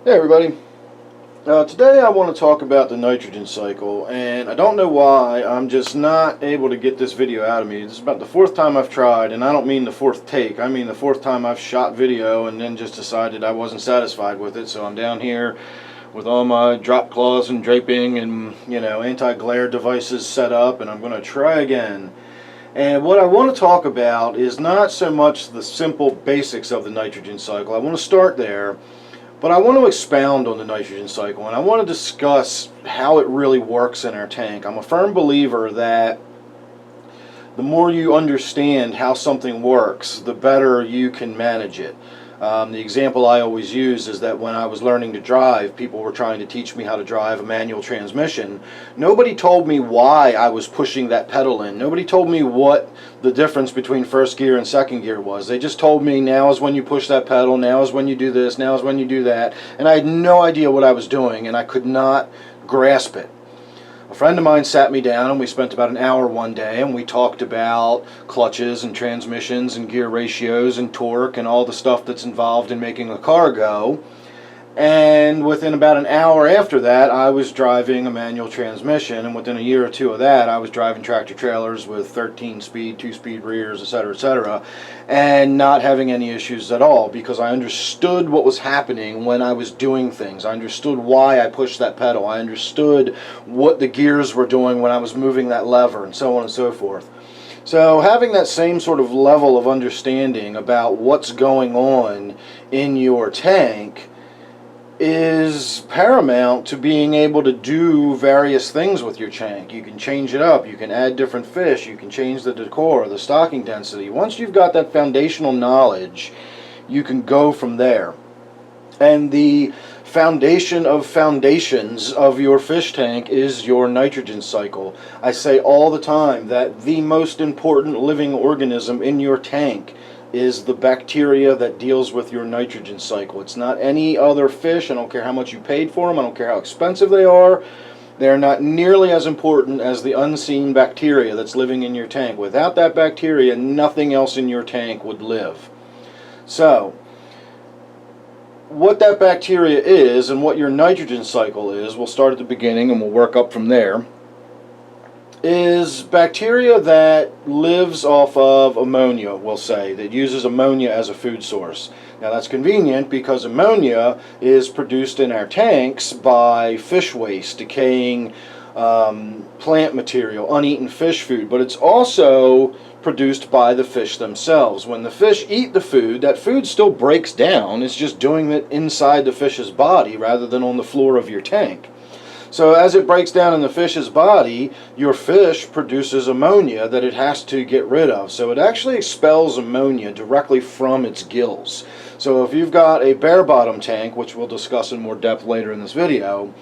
Hey everybody, today I want to talk about the nitrogen cycle, and I don't know why I'm just not able to get this video out of me. This is about the fourth time I've tried, and I don't mean the fourth take, I mean the fourth time I've shot video and then just decided I wasn't satisfied with it, so I'm down here with all my drop cloths and draping and anti-glare devices set up, and I'm going to try again. And what I want to talk about is not so much the simple basics of the nitrogen cycle. I want to start there. But I want to expound on the nitrogen cycle, and I want to discuss how it really works in our tank. I'm a firm believer that the more you understand how something works, the better you can manage it. The example I always use is that when I was learning to drive, people were trying to teach me how to drive a manual transmission. Nobody told me why I was pushing that pedal in. Nobody told me what the difference between first gear and second gear was. They just told me now is when you push that pedal, now is when you do this, now is when you do that. And I had no idea what I was doing, and I could not grasp it. A friend of mine sat me down and we spent about an hour one day and we talked about clutches and transmissions and gear ratios and torque and all the stuff that's involved in making a car go. And within about an hour after that, I was driving a manual transmission, and within a year or two of that, I was driving tractor trailers with 13-speed, 2-speed rears, etc., and not having any issues at all because I understood what was happening when I was doing things. I understood why I pushed that pedal. I understood what the gears were doing when I was moving that lever, and so on and so forth. So having that same sort of level of understanding about what's going on in your tank is paramount to being able to do various things with your tank. You can change it up, you can add different fish, you can change the decor, the stocking density. Once you've got that foundational knowledge, you can go from there. And the foundation of foundations of your fish tank is your nitrogen cycle. I say all the time that the most important living organism in your tank is the bacteria that deals with your nitrogen cycle. It's not any other fish. I don't care how much you paid for them. I don't care how expensive they are. They're not nearly as important as the unseen bacteria that's living in your tank. Without that bacteria, nothing else in your tank would live. So, what that bacteria is and what your nitrogen cycle is, we'll start at the beginning and we'll work up from there, is bacteria that lives off of ammonia, we'll say, that uses ammonia as a food source. Now that's convenient because ammonia is produced in our tanks by fish waste, decaying plant material, uneaten fish food, but it's also produced by the fish themselves. When the fish eat the food, that food still breaks down. It's just doing it inside the fish's body rather than on the floor of your tank. So as it breaks down in the fish's body, your fish produces ammonia that it has to get rid of. So it actually expels ammonia directly from its gills. So if you've got a bare bottom tank, which we'll discuss in more depth later in this video,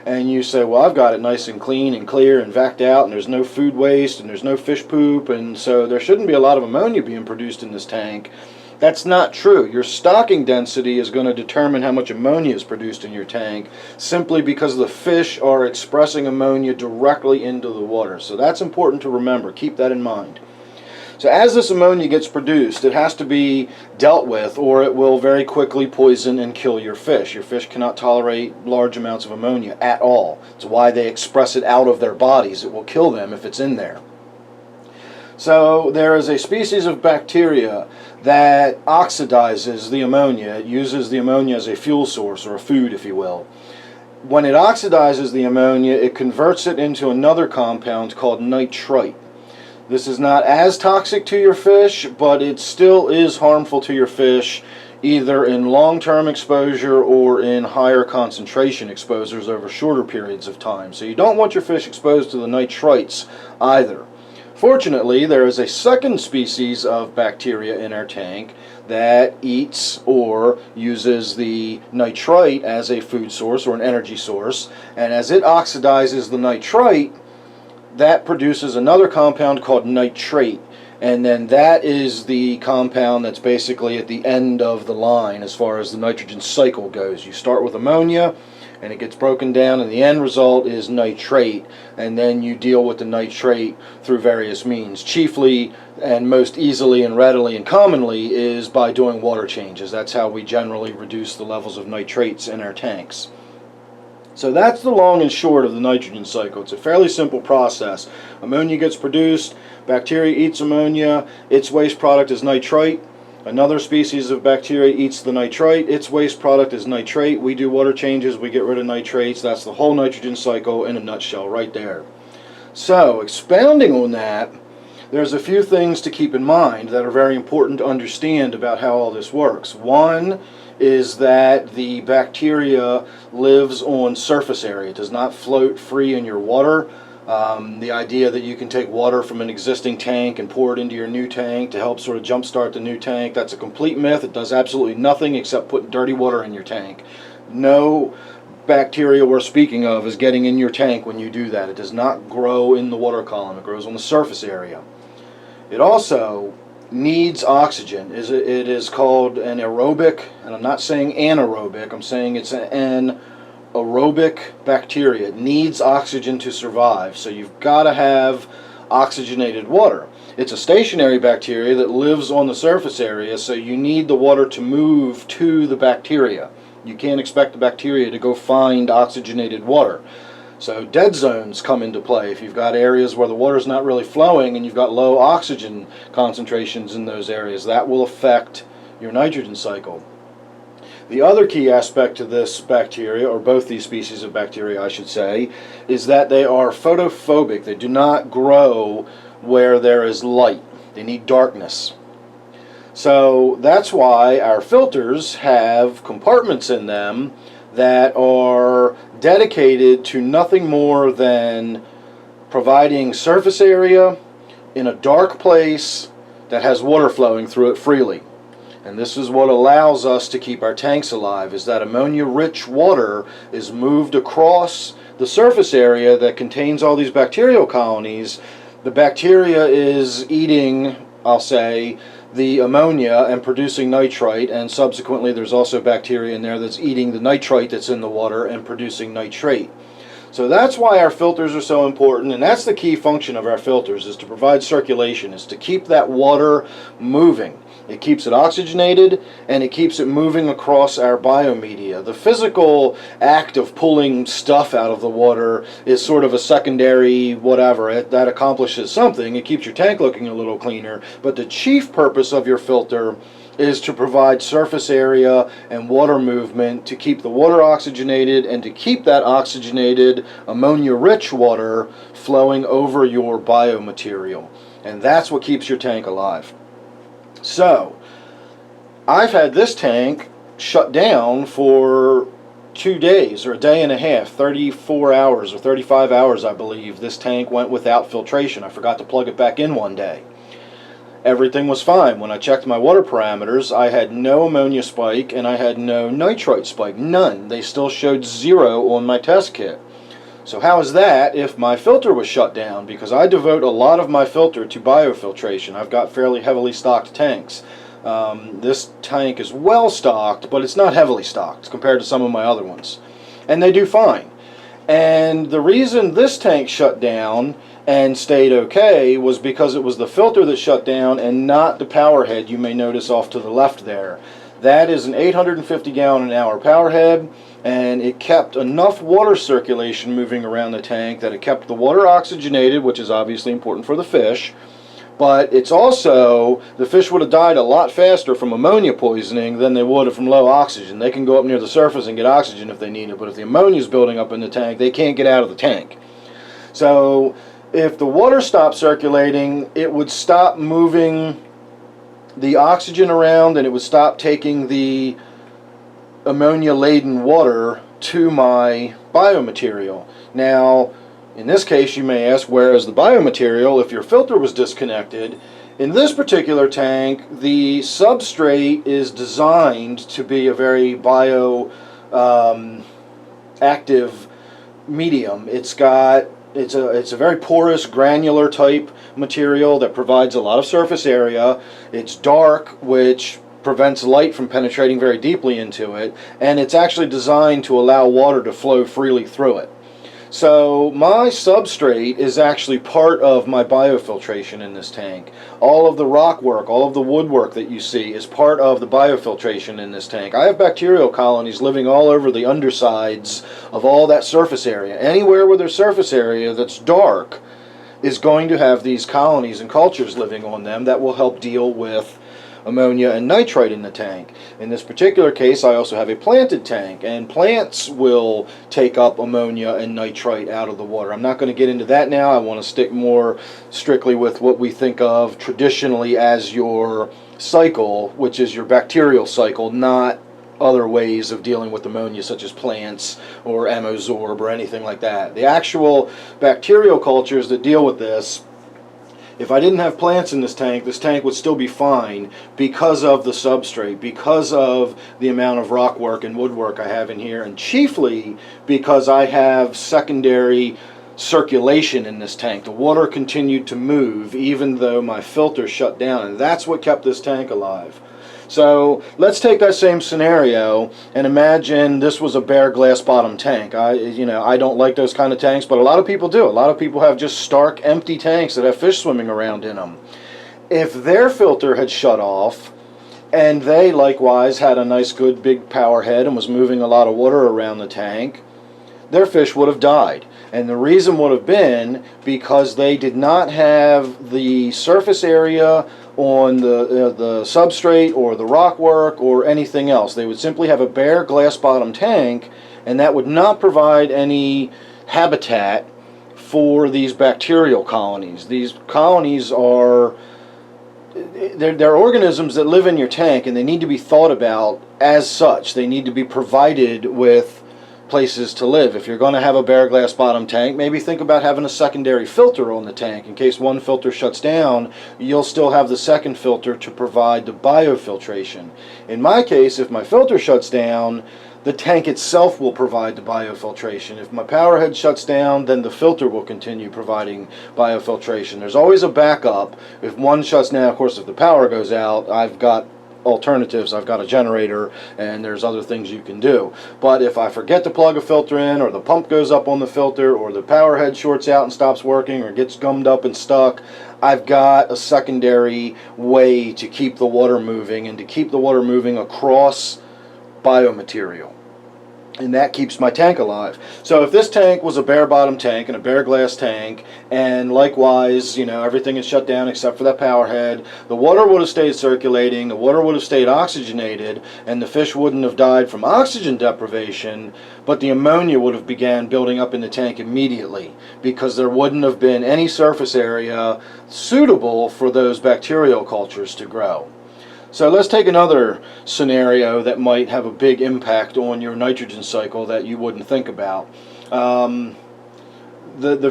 and you say, well, I've got it nice and clean and clear and vacuumed out, and there's no food waste and there's no fish poop, and so there shouldn't be a lot of ammonia being produced in this tank. That's not true. Your stocking density is going to determine how much ammonia is produced in your tank simply because the fish are expressing ammonia directly into the water. So that's important to remember. Keep that in mind. So as this ammonia gets produced, it has to be dealt with or it will very quickly poison and kill your fish. Your fish cannot tolerate large amounts of ammonia at all. It's why they express it out of their bodies. It will kill them if it's in there. So there is a species of bacteria that oxidizes the ammonia. It uses the ammonia as a fuel source, or a food, if you will. When it oxidizes the ammonia, it converts it into another compound called nitrite. This is not as toxic to your fish, but it still is harmful to your fish, either in long-term exposure or in higher concentration exposures over shorter periods of time. So you don't want your fish exposed to the nitrites either. Fortunately, there is a second species of bacteria in our tank that eats or uses the nitrite as a food source or an energy source, and as it oxidizes the nitrite, that produces another compound called nitrate, and then that is the compound that's basically at the end of the line as far as the nitrogen cycle goes. You start with ammonia, and it gets broken down, and the end result is nitrate, and then you deal with the nitrate through various means. Chiefly and most easily and readily and commonly is by doing water changes. That's how we generally reduce the levels of nitrates in our tanks. So that's the long and short of the nitrogen cycle. It's a fairly simple process. Ammonia gets produced, bacteria eats ammonia, its waste product is nitrite. Another species of bacteria eats the nitrite, its waste product is nitrate. We do water changes, we get rid of nitrates. That's the whole nitrogen cycle in a nutshell right there. So, expounding on that, there's a few things to keep in mind that are very important to understand about how all this works. One is that the bacteria lives on surface area. It does not float free in your water. The idea that you can take water from an existing tank and pour it into your new tank to help sort of jumpstart the new tank, that's a complete myth. It does absolutely nothing except put dirty water in your tank. No bacteria we're speaking of is getting in your tank when you do that. It does not grow in the water column. It grows on the surface area. It also needs oxygen. It is called an aerobic, and I'm not saying anaerobic, I'm saying it's an aerobic bacteria. It needs oxygen to survive, so you've got to have oxygenated water. It's a stationary bacteria that lives on the surface area, so you need the water to move to the bacteria. You can't expect the bacteria to go find oxygenated water. So dead zones come into play. If you've got areas where the water's not really flowing and you've got low oxygen concentrations in those areas, that will affect your nitrogen cycle. The other key aspect to this bacteria, or both these species of bacteria I should say, is that they are photophobic. They do not grow where there is light. They need darkness. So that's why our filters have compartments in them that are dedicated to nothing more than providing surface area in a dark place that has water flowing through it freely. And this is what allows us to keep our tanks alive, is that ammonia-rich water is moved across the surface area that contains all these bacterial colonies. The bacteria is eating, I'll say, the ammonia and producing nitrite, and subsequently there's also bacteria in there that's eating the nitrite that's in the water and producing nitrate. So that's why our filters are so important, and that's the key function of our filters, is to provide circulation, is to keep that water moving. It keeps it oxygenated, and it keeps it moving across our biomedia. The physical act of pulling stuff out of the water is sort of a secondary whatever. That accomplishes something. It keeps your tank looking a little cleaner, but the chief purpose of your filter is to provide surface area and water movement to keep the water oxygenated and to keep that oxygenated ammonia-rich water flowing over your biomaterial. And that's what keeps your tank alive. So, I've had this tank shut down for 2 days, or a day and a half, 34 hours or 35 hours I believe. This tank went without filtration. I forgot to plug it back in one day. Everything was fine. When I checked my water parameters, I had no ammonia spike and I had no nitrite spike. None. They still showed 0 on my test kit. So how is that if my filter was shut down? Because I devote a lot of my filter to biofiltration. I've got fairly heavily stocked tanks. This tank is well stocked, but it's not heavily stocked compared to some of my other ones. And they do fine. And the reason this tank shut down and stayed okay was because it was the filter that shut down and not the power head you may notice off to the left there. That is an 850 gallon an hour power head, and it kept enough water circulation moving around the tank that it kept the water oxygenated, which is obviously important for the fish, but it's also, the fish would have died a lot faster from ammonia poisoning than they would have from low oxygen. They can go up near the surface and get oxygen if they need it, but if the ammonia is building up in the tank, they can't get out of the tank. So if the water stopped circulating, it would stop moving the oxygen around, and it would stop taking the ammonia-laden water to my biomaterial. Now, in this case, you may ask, where is the biomaterial if your filter was disconnected? In this particular tank, the substrate is designed to be a very active medium. It's a very porous, granular type material that provides a lot of surface area. It's dark, which prevents light from penetrating very deeply into it, and it's actually designed to allow water to flow freely through it. So my substrate is actually part of my biofiltration in this tank. All of the rock work, all of the woodwork that you see is part of the biofiltration in this tank. I have bacterial colonies living all over the undersides of all that surface area. Anywhere where there's surface area that's dark is going to have these colonies and cultures living on them that will help deal with ammonia and nitrite in the tank. In this particular case, I also have a planted tank, and plants will take up ammonia and nitrite out of the water. I'm not going to get into that now. I want to stick more strictly with what we think of traditionally as your cycle, which is your bacterial cycle, not other ways of dealing with ammonia such as plants or ammosorb or anything like that. The actual bacterial cultures that deal with this, if I didn't have plants in this tank would still be fine because of the substrate, because of the amount of rock work and woodwork I have in here, and chiefly because I have secondary circulation in this tank. The water continued to move even though my filter shut down, and that's what kept this tank alive. So let's take that same scenario and imagine this was a bare glass bottom tank. I don't like those kind of tanks, but a lot of people do. A lot of people have just stark empty tanks that have fish swimming around in them. If their filter had shut off and they likewise had a nice good big power head and was moving a lot of water around the tank, their fish would have died. And the reason would have been because they did not have the surface area on the substrate or the rock work or anything else. They would simply have a bare glass bottom tank, and that would not provide any habitat for these bacterial colonies. These colonies are they're organisms that live in your tank, and they need to be thought about as such. They need to be provided with places to live. If you're going to have a bare glass bottom tank, maybe think about having a secondary filter on the tank. In case one filter shuts down, you'll still have the second filter to provide the biofiltration. In my case, if my filter shuts down, the tank itself will provide the biofiltration. If my power head shuts down, then the filter will continue providing biofiltration. There's always a backup. If one shuts down, of course, if the power goes out, I've got alternatives. I've got a generator, and there's other things you can do. But if I forget to plug a filter in, or the pump goes up on the filter, or the power head shorts out and stops working, or gets gummed up and stuck, I've got a secondary way to keep the water moving, and to keep the water moving across biomaterial. And that keeps my tank alive. So if this tank was a bare bottom tank and a bare glass tank, and likewise, everything is shut down except for that power head, the water would have stayed circulating, the water would have stayed oxygenated, and the fish wouldn't have died from oxygen deprivation, but the ammonia would have began building up in the tank immediately, because there wouldn't have been any surface area suitable for those bacterial cultures to grow. So let's take another scenario that might have a big impact on your nitrogen cycle that you wouldn't think about. The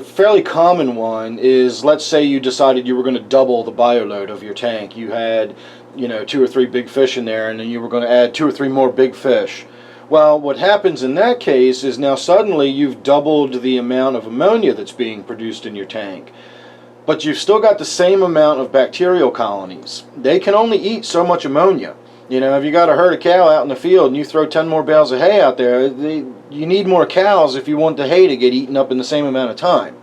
fairly common one is, let's say you decided you were going to double the bioload of your tank. You had 2 or 3 big fish in there, and then you were going to add 2 or 3 more big fish. Well, what happens in that case is now suddenly you've doubled the amount of ammonia that's being produced in your tank. But you've still got the same amount of bacterial colonies. They can only eat so much ammonia. If you got a herd of cow out in the field and you throw 10 more bales of hay out there, you need more cows if you want the hay to get eaten up in the same amount of time.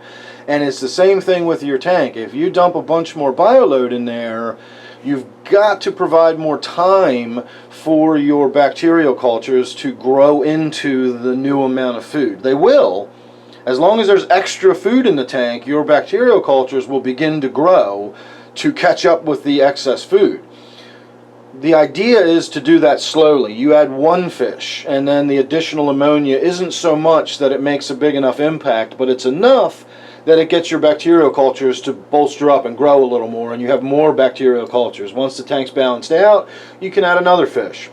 And it's the same thing with your tank. If you dump a bunch more bioload in there, you've got to provide more time for your bacterial cultures to grow into the new amount of food. They will. As long as there's extra food in the tank, your bacterial cultures will begin to grow to catch up with the excess food. The idea is to do that slowly. You add 1 fish, and then the additional ammonia isn't so much that it makes a big enough impact, but it's enough that it gets your bacterial cultures to bolster up and grow a little more, and you have more bacterial cultures. Once the tank's balanced out, you can add another fish.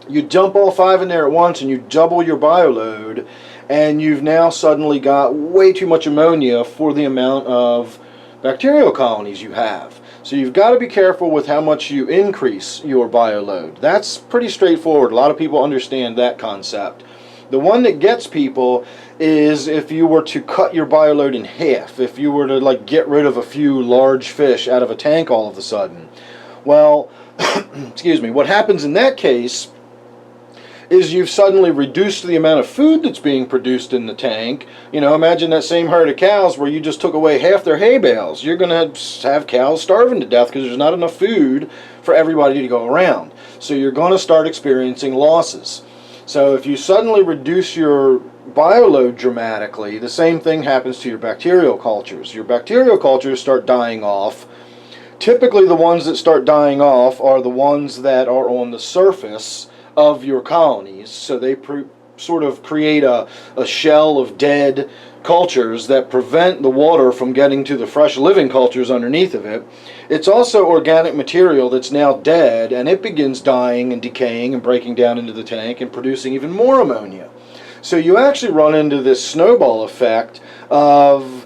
You dump all 5 in there at once, and you double your bioload, and you've now suddenly got way too much ammonia for the amount of bacterial colonies you have. So you've got to be careful with how much you increase your bioload. That's pretty straightforward. A lot of people understand that concept. The one that gets people is if you were to cut your bioload in half, if you were to get rid of a few large fish out of a tank all of a sudden. Well, excuse me, what happens in that case is you've suddenly reduced the amount of food that's being produced in the tank. You know, imagine that same herd of cows where you just took away half their hay bales. You're going to have cows starving to death because there's not enough food for everybody to go around. So you're going to start experiencing losses. So if you suddenly reduce your bioload dramatically, the same thing happens to your bacterial cultures. Your bacterial cultures start dying off. Typically the ones that start dying off are the ones that are on the surface of your colonies, so they sort of create a shell of dead cultures that prevent the water from getting to the fresh living cultures underneath of it. It's also organic material that's now dead, and it begins dying and decaying and breaking down into the tank and producing even more ammonia. So you actually run into this snowball effect of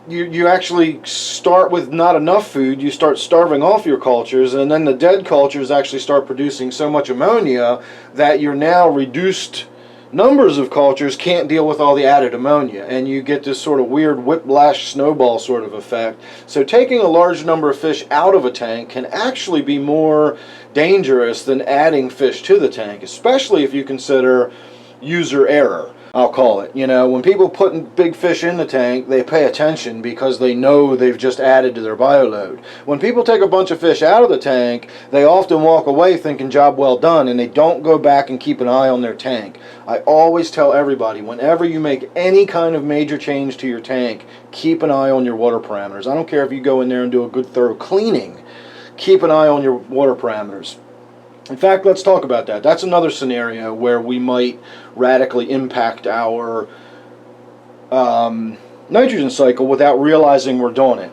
you actually start with not enough food, you start starving off your cultures, and then the dead cultures actually start producing so much ammonia that your now reduced numbers of cultures can't deal with all the added ammonia, and you get this sort of weird whiplash snowball sort of effect. So taking a large number of fish out of a tank can actually be more dangerous than adding fish to the tank, especially if you consider user error, I'll call it. You know, when people put big fish in the tank, they pay attention because they know they've just added to their bioload. When people take a bunch of fish out of the tank, they often walk away thinking job well done, and they don't go back and keep an eye on their tank. I always tell everybody, whenever you make any kind of major change to your tank, keep an eye on your water parameters. I don't care if you go in there and do a good thorough cleaning, keep an eye on your water parameters. In fact, let's talk about that. That's another scenario where we might radically impact our nitrogen cycle without realizing we're doing it.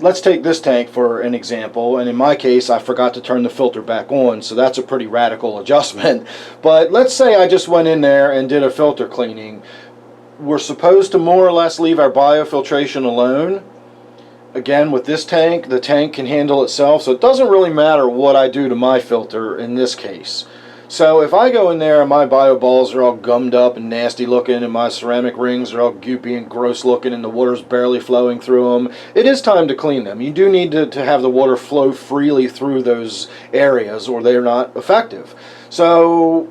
Let's take this tank for an example, and in my case I forgot to turn the filter back on, so that's a pretty radical adjustment. But let's say I just went in there and did a filter cleaning. We're supposed to more or less leave our bio-filtration alone. Again, with this tank, the tank can handle itself, so it doesn't really matter what I do to my filter in this case. So if I go in there and my bio balls are all gummed up and nasty looking, and my ceramic rings are all goopy and gross looking, and the water's barely flowing through them, it is time to clean them. You do need to have the water flow freely through those areas, or they're not effective. So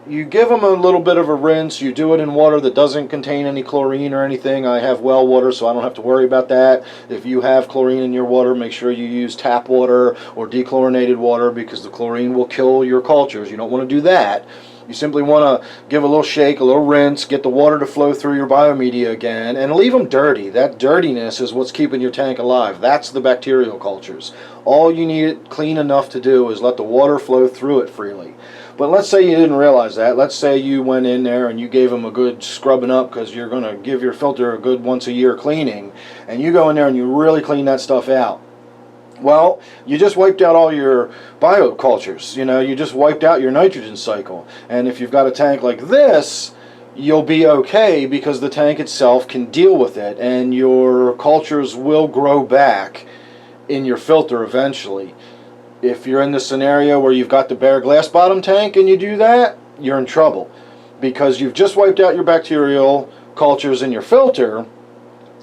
you give them a little bit of a rinse. You do it in water that doesn't contain any chlorine or anything. I have well water, so I don't have to worry about that. If you have chlorine in your water, make sure you use tap water or dechlorinated water, because the chlorine will kill your cultures. You don't want to do that. You simply want to give a little shake, a little rinse, get the water to flow through your biomedia again, and leave them dirty. That dirtiness is what's keeping your tank alive. That's the bacterial cultures. All you need it clean enough to do is let the water flow through it freely. But let's say you didn't realize that. Let's say you went in there and you gave them a good scrubbing up, because you're going to give your filter a good once a year cleaning, and you go in there and you really clean that stuff out. Well, you just wiped out all your biocultures. You know, you just wiped out your nitrogen cycle. And if you've got a tank like this, you'll be okay, because the tank itself can deal with it, and your cultures will grow back in your filter eventually. If you're in the scenario where you've got the bare glass bottom tank and you do that, you're in trouble, because you've just wiped out your bacterial cultures in your filter,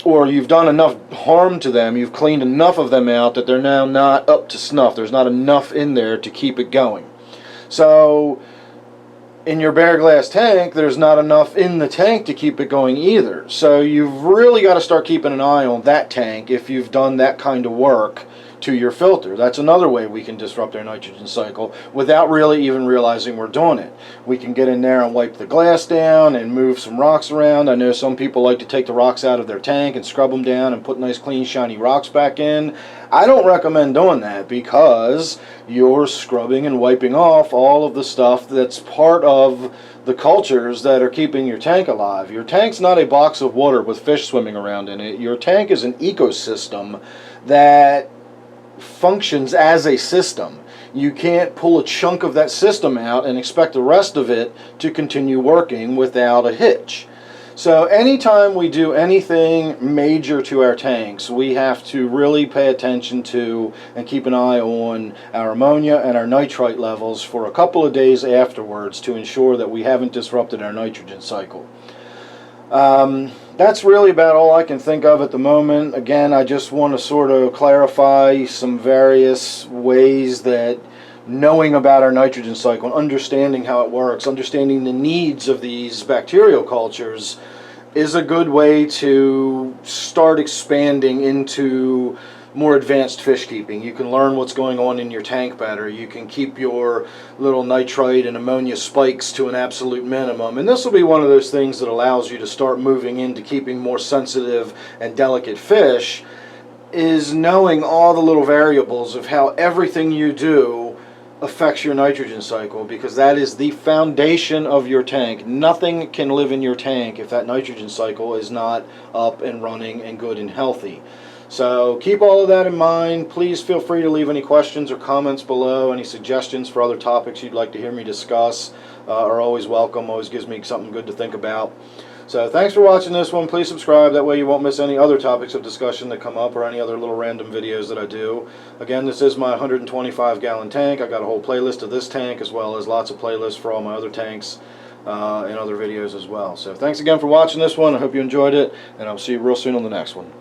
or you've done enough harm to them, you've cleaned enough of them out that they're now not up to snuff. There's not enough in there to keep it going. So in your bare glass tank, there's not enough in the tank to keep it going either. So you've really got to start keeping an eye on that tank if you've done that kind of work to your filter. That's another way we can disrupt our nitrogen cycle without really even realizing we're doing it. We can get in there and wipe the glass down and move some rocks around. I know some people like to take the rocks out of their tank and scrub them down and put nice clean shiny rocks back in. I don't recommend doing that, because you're scrubbing and wiping off all of the stuff that's part of the cultures that are keeping your tank alive. Your tank's not a box of water with fish swimming around in it. Your tank is an ecosystem that functions as a system. You can't pull a chunk of that system out and expect the rest of it to continue working without a hitch. So anytime we do anything major to our tanks, we have to really pay attention to and keep an eye on our ammonia and our nitrite levels for a couple of days afterwards to ensure that we haven't disrupted our nitrogen cycle. that's really about all I can think of at the moment. Again, I just want to sort of clarify some various ways that knowing about our nitrogen cycle, understanding how it works, understanding the needs of these bacterial cultures is a good way to start expanding into more advanced fish keeping. You can learn what's going on in your tank better. You can keep your little nitrite and ammonia spikes to an absolute minimum. And this will be one of those things that allows you to start moving into keeping more sensitive and delicate fish, is knowing all the little variables of how everything you do affects your nitrogen cycle, because that is the foundation of your tank. Nothing can live in your tank if that nitrogen cycle is not up and running and good and healthy. So keep all of that in mind. Please feel free to leave any questions or comments below. Any suggestions for other topics you'd like to hear me discuss are always welcome. Always gives me something good to think about. So thanks for watching this one. Please subscribe. That way you won't miss any other topics of discussion that come up or any other little random videos that I do. Again, this is my 125-gallon tank. I got a whole playlist of this tank, as well as lots of playlists for all my other tanks and other videos as well. So thanks again for watching this one. I hope you enjoyed it, and I'll see you real soon on the next one.